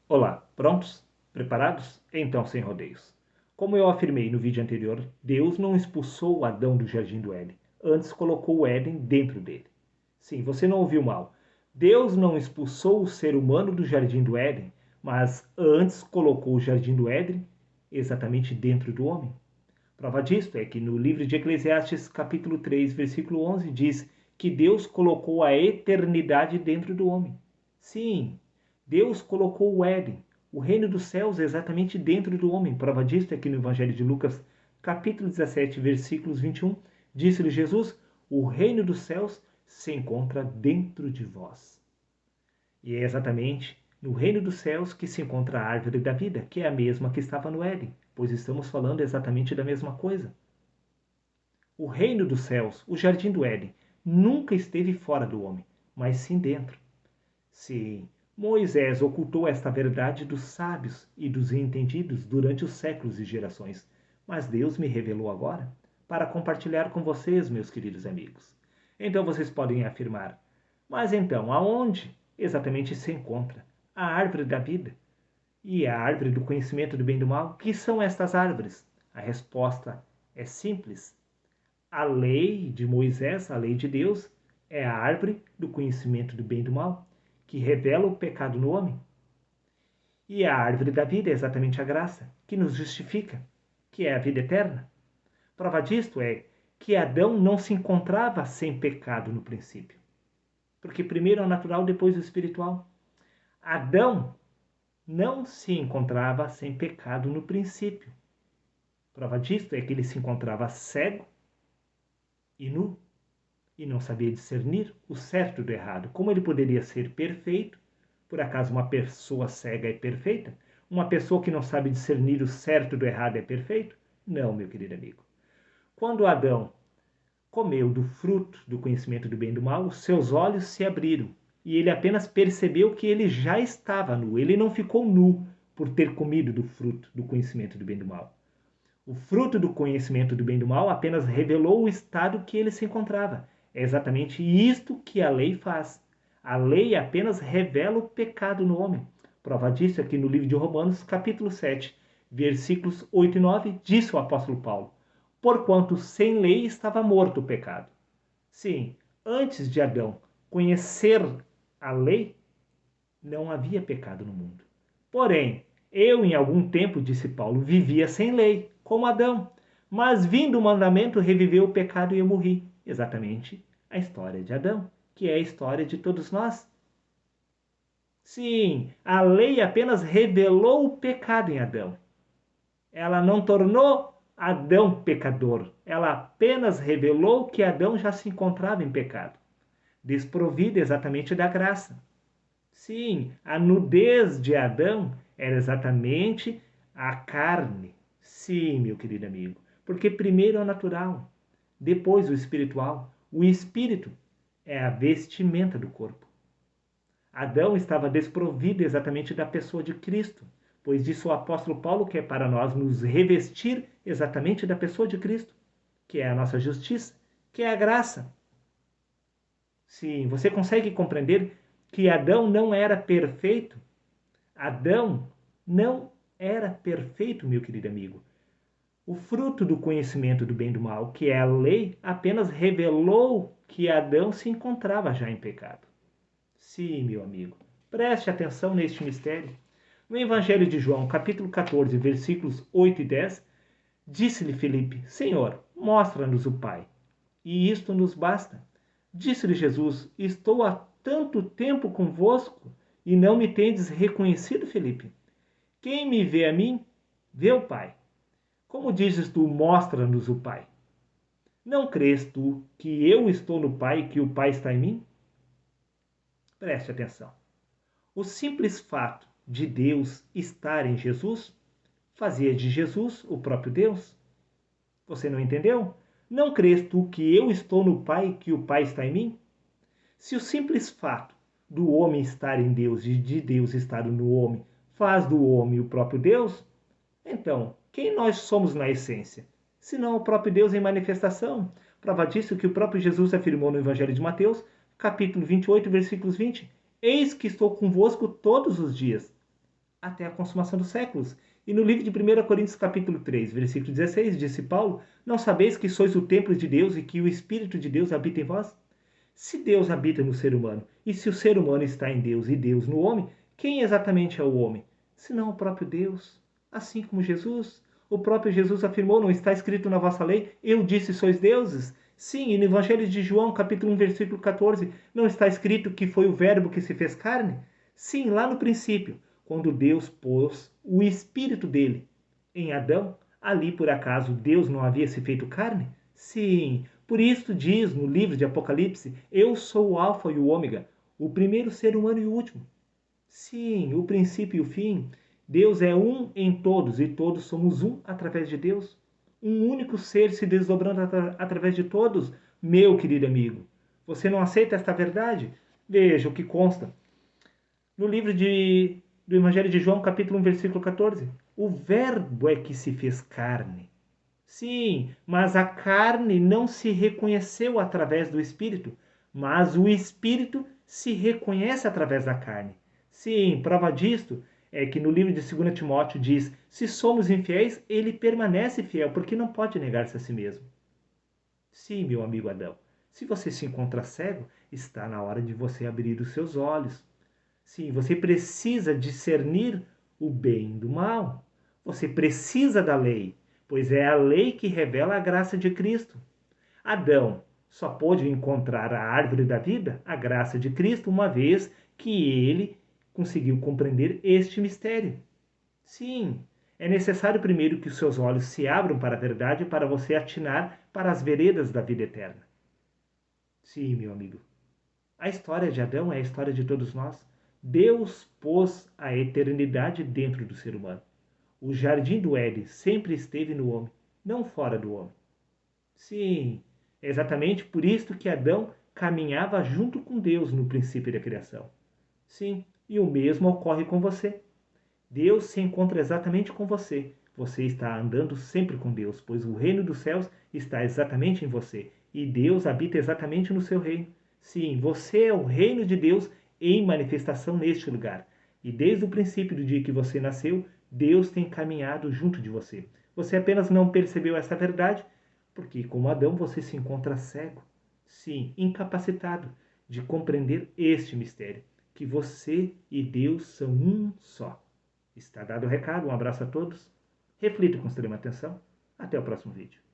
Olá, prontos? Preparados? Então, sem rodeios. Como eu afirmei no vídeo anterior, Deus não expulsou Adão do jardim do Éden, antes colocou o Éden dentro dele. Sim, você não ouviu mal. Deus não expulsou o ser humano do jardim do Éden, mas antes colocou o jardim do Éden exatamente dentro do homem. Prova disto é que no livro de Eclesiastes, capítulo 3, versículo 11, diz que Deus colocou a eternidade dentro do homem. Sim, Deus colocou o Éden, o reino dos céus, exatamente dentro do homem. Prova disto é que no Evangelho de Lucas, capítulo 17, versículos 21, disse-lhe Jesus: o reino dos céus se encontra dentro de vós. E é exatamente no reino dos céus que se encontra a árvore da vida, que é a mesma que estava no Éden, pois estamos falando exatamente da mesma coisa. O reino dos céus, o jardim do Éden, nunca esteve fora do homem, mas sim dentro. Sim, Moisés ocultou esta verdade dos sábios e dos entendidos durante os séculos e gerações, mas Deus me revelou agora para compartilhar com vocês, meus queridos amigos. Então vocês podem afirmar: mas então, aonde exatamente se encontra a árvore da vida e a árvore do conhecimento do bem e do mal? Que são estas árvores? A resposta é simples. A lei de Moisés, a lei de Deus, é a árvore do conhecimento do bem e do mal, que revela o pecado no homem. E a árvore da vida é exatamente a graça, que nos justifica, que é a vida eterna. Prova disto é que Adão não se encontrava sem pecado no princípio. Porque primeiro é o natural, depois o espiritual. Adão não se encontrava sem pecado no princípio. Prova disto é que ele se encontrava cego e nu, e não sabia discernir o certo do errado. Como ele poderia ser perfeito? Por acaso uma pessoa cega é perfeita? Uma pessoa que não sabe discernir o certo do errado é perfeito? Não, meu querido amigo. Quando Adão comeu do fruto do conhecimento do bem e do mal, os seus olhos se abriram e ele apenas percebeu que ele já estava nu. Ele não ficou nu por ter comido do fruto do conhecimento do bem e do mal. O fruto do conhecimento do bem e do mal apenas revelou o estado que ele se encontrava. É exatamente isto que a lei faz. A lei apenas revela o pecado no homem. Prova disso aqui no livro de Romanos, capítulo 7, versículos 8 e 9, disse o apóstolo Paulo: porquanto sem lei estava morto o pecado. Sim, antes de Adão conhecer a lei, não havia pecado no mundo. Porém, eu em algum tempo, disse Paulo, vivia sem lei, como Adão. Mas vindo o mandamento, reviveu o pecado e eu morri. Exatamente a história de Adão, que é a história de todos nós. Sim, a lei apenas revelou o pecado em Adão. Ela não tornou Adão pecador. Ela apenas revelou que Adão já se encontrava em pecado, desprovido exatamente da graça. Sim, a nudez de Adão era exatamente a carne. Sim, meu querido amigo, porque primeiro é o natural, depois o espiritual. O espírito é a vestimenta do corpo. Adão estava desprovido exatamente da pessoa de Cristo, pois disse o apóstolo Paulo que é para nós nos revestir exatamente da pessoa de Cristo, que é a nossa justiça, que é a graça. Sim, você consegue compreender que Adão não era perfeito? Adão não era perfeito, meu querido amigo. O fruto do conhecimento do bem e do mal, que é a lei, apenas revelou que Adão se encontrava já em pecado. Sim, meu amigo, preste atenção neste mistério. No Evangelho de João, capítulo 14, versículos 8 e 10, disse-lhe Filipe: Senhor, mostra-nos o Pai, e isto nos basta. Disse-lhe Jesus: estou há tanto tempo convosco e não me tendes reconhecido, Filipe? Quem me vê a mim, vê o Pai. Como dizes tu, mostra-nos o Pai? Não crês tu que eu estou no Pai e que o Pai está em mim? Preste atenção. O simples fato de Deus estar em Jesus fazia de Jesus o próprio Deus. Você não entendeu? Não crês tu que eu estou no Pai e que o Pai está em mim? Se o simples fato do homem estar em Deus e de Deus estar no homem faz do homem o próprio Deus, então, quem nós somos na essência? Senão o próprio Deus em manifestação. Prova disso que o próprio Jesus afirmou no Evangelho de Mateus, capítulo 28, versículos 20. Eis que estou convosco todos os dias, até a consumação dos séculos. E no livro de 1 Coríntios capítulo 3, versículo 16, disse Paulo: Não sabeis que sois o templo de Deus e que o Espírito de Deus habita em vós? Se Deus habita no ser humano, e se o ser humano está em Deus e Deus no homem, quem exatamente é o homem? Senão o próprio Deus. Assim como Jesus, o próprio Jesus afirmou, não está escrito na vossa lei, eu disse sois deuses? Sim, e no Evangelho de João, capítulo 1, versículo 14, não está escrito que foi o verbo que se fez carne? Sim, lá no princípio, quando Deus pôs o Espírito dele em Adão, ali por acaso Deus não havia se feito carne? Sim, por isso diz no livro de Apocalipse: Eu sou o Alfa e o Ômega, o primeiro ser humano e o último. Sim, o princípio e o fim. Deus é um em todos e todos somos um através de Deus. Um único ser se desdobrando através de todos. Meu querido amigo, você não aceita esta verdade? Veja o que consta no livro do Evangelho de João, capítulo 1, versículo 14. O Verbo é que se fez carne. Sim, mas a carne não se reconheceu através do Espírito, mas o Espírito se reconhece através da carne. Sim, prova disto é que no livro de 2 Timóteo diz: se somos infiéis, ele permanece fiel, porque não pode negar-se a si mesmo. Sim, meu amigo Adão, se você se encontra cego, está na hora de você abrir os seus olhos. Sim, você precisa discernir o bem do mal. Você precisa da lei, pois é a lei que revela a graça de Cristo. Adão só pôde encontrar a árvore da vida, a graça de Cristo, uma vez que ele conseguiu compreender este mistério. Sim, é necessário primeiro que os seus olhos se abram para a verdade para você atinar para as veredas da vida eterna. Sim, meu amigo, a história de Adão é a história de todos nós. Deus pôs a eternidade dentro do ser humano. O jardim do Éden sempre esteve no homem, não fora do homem. Sim, é exatamente por isso que Adão caminhava junto com Deus no princípio da criação. Sim, e o mesmo ocorre com você. Deus se encontra exatamente com você. Você está andando sempre com Deus, pois o reino dos céus está exatamente em você e Deus habita exatamente no seu reino. Sim, você é o reino de Deus em manifestação neste lugar. E desde o princípio do dia que você nasceu, Deus tem caminhado junto de você. Você apenas não percebeu essa verdade porque, como Adão, você se encontra cego. Sim, incapacitado de compreender este mistério, que você e Deus são um só. Está dado o recado, um abraço a todos. Reflita com extrema atenção. Até o próximo vídeo.